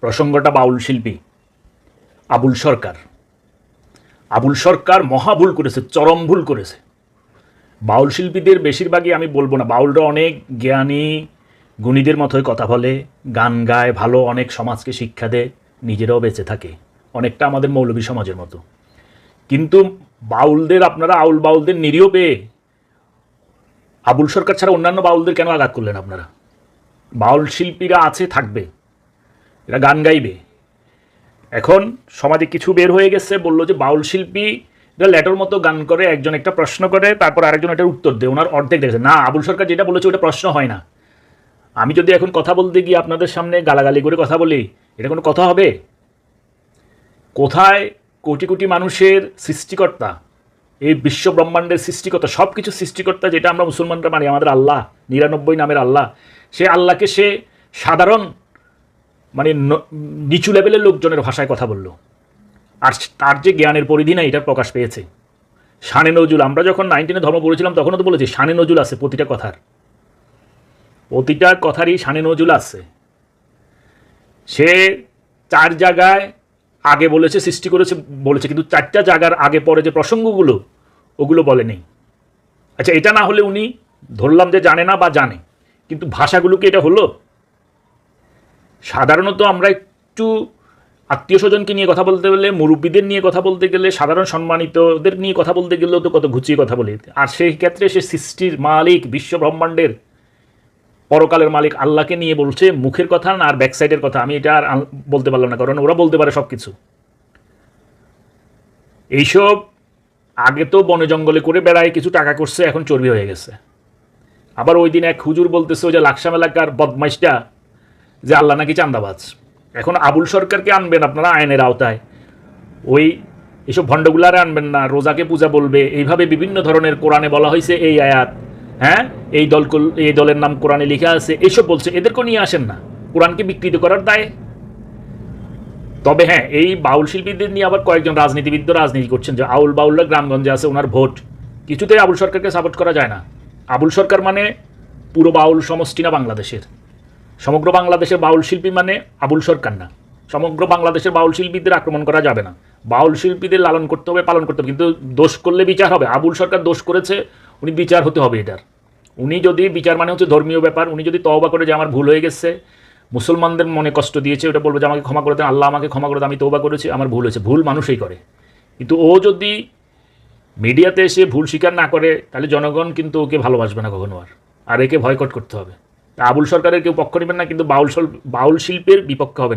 প্রসঙ্গটা বাউল শিল্পী আবুল সরকার। আবুল সরকার মহা ভুল করেছে, চরম ভুল করেছে। বাউল শিল্পীদের বেশিরভাগই, আমি বলবো না, বাউলরা অনেক জ্ঞানী গুণীদের মতোই কথা বলে, গান গায় ভালো, অনেক সমাজকে শিক্ষা দেয়, নিজেরাও বেঁচে থাকে, অনেকটা আমাদের মৌলভী সমাজের মতো। কিন্তু বাউলদের, আপনারা আউল বাউলদের নিরীহ পেয়ে আবুল সরকার ছাড়া অন্যান্য বাউলদের কেন আঘাত করলেন আপনারা? বাউল শিল্পীরা আছে, থাকবে, এরা গান গাইবে। এখন সমাজে কিছু বের হয়ে গেছে, বললো যে বাউল শিল্পী ল্যাটোর মতো গান করে, একজন একটা প্রশ্ন করে, তারপর আরেকজন এটার উত্তর দেয়, ওনার অর্ধেক দেখেছে না। আবুল সরকার যেটা বলেছে ওটা প্রশ্ন হয় না। আমি যদি এখন কথা বলতে গিয়ে আপনাদের সামনে গালাগালি করে কথা বলি, এটা কোনো কথা হবে? কোথায় কোটি কোটি মানুষের সৃষ্টিকর্তা, এই বিশ্ব ব্রহ্মাণ্ডের সৃষ্টিকর্তা, সব কিছু সৃষ্টিকর্তা, যেটা আমরা মুসলমানরা মানি, আমাদের আল্লাহ 99 নামের আল্লাহ, সে আল্লাহকে সে সাধারণ মানে নিচু লেভেলের লোকজনের ভাষায় কথা বলল। আর তার যে জ্ঞানের পরিধি না, এটা প্রকাশ পেয়েছে। শানে নজুল, আমরা যখন 19 ধর্ম পড়েছিলাম তখনও তো বলেছি শানে নজুল আছে, প্রতিটা কথারই শানে নজুল আছে। সে 4 জায়গায় আগে বলেছে, সৃষ্টি করেছে বলেছে, কিন্তু 4টা জায়গার আগে পরে যে প্রসঙ্গগুলো ওগুলো বলেনি। আচ্ছা, এটা না হলে উনি ধরলাম যে জানে না বা জানে, কিন্তু ভাষাগুলোকে এটা হলো। সাধারণত আমরা একটু আত্মীয় স্বজনকে নিয়ে কথা বলতে গেলে, মুরব্বীদের নিয়ে কথা বলতে গেলে, সাধারণ সম্মানিতদের নিয়ে কথা বলতে গেলেও তো কত ঘুচিয়ে কথা বলি। আর সেই ক্ষেত্রে সে সৃষ্টির মালিক, বিশ্ব ব্রহ্মাণ্ডের পরকালের মালিক আল্লাহকে নিয়ে বলছে মুখের কথা না, আর ব্যাকসাইডের কথা। আমি এটা আর বলতে পারলাম না, কারণ ওরা বলতে পারে সব কিছু। এইসব আগে তো বনে জঙ্গলে করে বেড়ায়, কিছু টাকা করছে, এখন চর্বি হয়ে গেছে। আবার ওই দিন এক হুজুর বলতেছে ওই যে লাকসাম এলাকার বদমাইশটা, যে আল্লাহ নাকি চান্দাবাজ। এখন আবুল সরকারকে আনবেন আপনারা আইনের আওতায়, ওই এসব ভণ্ডগুলারে আনবেন না। রোজাকে পূজা বলবে, এইভাবে বিভিন্ন ধরনের, কোরআনে বলা হয়েছে এই আয়াত, হ্যাঁ এই দলের নাম কোরআনে লেখা আছে, এইসব বলছে, এদেরকে নিয়ে আসেন না, কোরআনকে বিকৃত করার দায়ে। তবে হ্যাঁ, এই বাউল শিল্পীদের নিয়ে আবার কয়েকজন রাজনীতিবিদ রাজনীতি করছেন, যে আউল বাউলরা গ্রামগঞ্জে আছে, ওনার ভোট। কিছুতেই আবুল সরকারকে সাপোর্ট করা যায় না। আবুল সরকার মানে পুরো বাউল সমষ্টি না বাংলাদেশের, সমগ্র বাংলাদেশের বাউল শিল্পী মানে আবুল সরকার না। সমগ্র বাংলাদেশের বাউল শিল্পীদের আক্রমণ করা যাবে না। বাউল শিল্পীদের লালন করতে হবে, পালন করতে হবে, কিন্তু দোষ করলে বিচার হবে। আবুল সরকার দোষ করেছে, উনি বিচার হতে হবে এটার। উনি যদি বিচার মানে হচ্ছে ধর্মীয় ব্যাপার, উনি যদি তওবা করে যে আমার ভুল হয়ে গেছে, মুসলমানদের মনে কষ্ট দিয়েছে, ওটা বলবো যে আমাকে ক্ষমা করে দেন, আল্লাহ আমাকে ক্ষমা করে দেন, আমি তওবা করেছি, আমার ভুল হয়েছে। ভুল মানুষই করে, কিন্তু ও যদি মিডিয়াতে এসে ভুল স্বীকার না করে, তাহলে জনগণ কিন্তু ওকে ভালোবাসবে না কখনো। আর একে ভয়কট করতে হবে। আবুল সরকারের কেউ পক্ষ নেবেন না, কিন্তু বাউল শিল্পের বিপক্ষে হবেন।